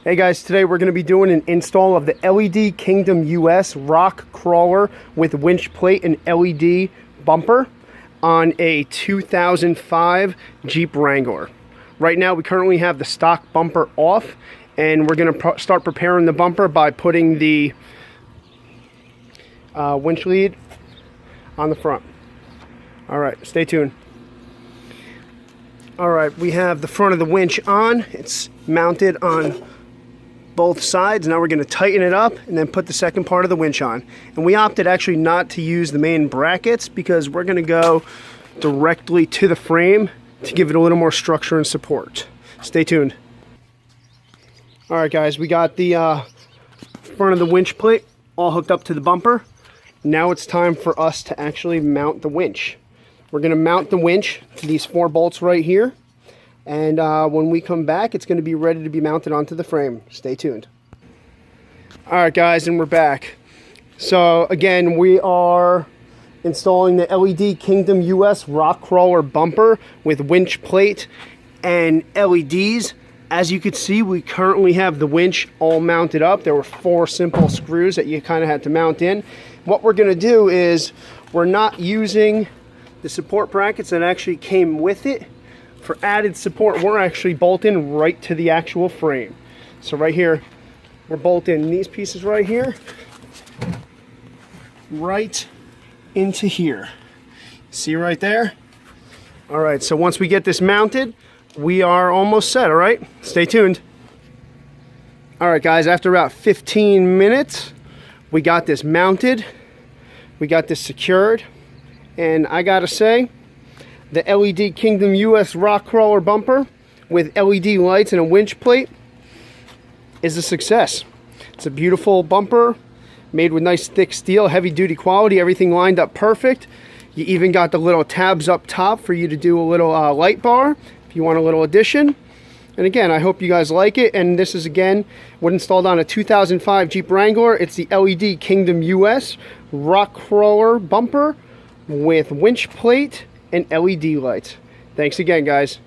Hey guys, today we're going to be doing an install of the LED Kingdom US rock crawler with winch plate and LED bumper on a 2005 Jeep Wrangler. Right now we currently have the stock bumper off, and we're going to start preparing the bumper by putting the winch lead on the front. Alright, stay tuned. Alright, we have the front of the winch on. It's mounted on both sides. Now we're going to tighten it up and then put the second part of the winch on. And we opted actually not to use the main brackets because we're going to go directly to the frame to give it a little more structure and support. Stay tuned. Alright guys, we got the front of the winch plate all hooked up to the bumper. Now it's time for us to actually mount the winch. We're going to mount the winch to these 4 bolts right here. And when we come back, it's going to be ready to be mounted onto the frame. Stay tuned. Alright guys, and we're back. So again, we are installing the LED Kingdom US rock crawler bumper with winch plate and LEDs. As you can see, we currently have the winch all mounted up. There were 4 simple screws that you kind of had to mount in. What we're going to do is we're not using the support brackets that actually came with it. For added support, we're actually bolting right to the actual frame. So right here, we're bolting these pieces right here, right into here. See right there? All right, so once we get this mounted, we are almost set, all right? Stay tuned. All right, guys, after about 15 minutes, we got this mounted, we got this secured, and I gotta say, the LED Kingdom US rock crawler bumper with LED lights and a winch plate is a success. It's a beautiful bumper made with nice thick steel, heavy duty quality, everything lined up perfect. You even got the little tabs up top for you to do a little light bar if you want a little addition. And again, I hope you guys like it. And this is again what installed on a 2005 Jeep Wrangler. It's the LED Kingdom US rock crawler bumper with winch plate and LED lights. Thanks again, guys.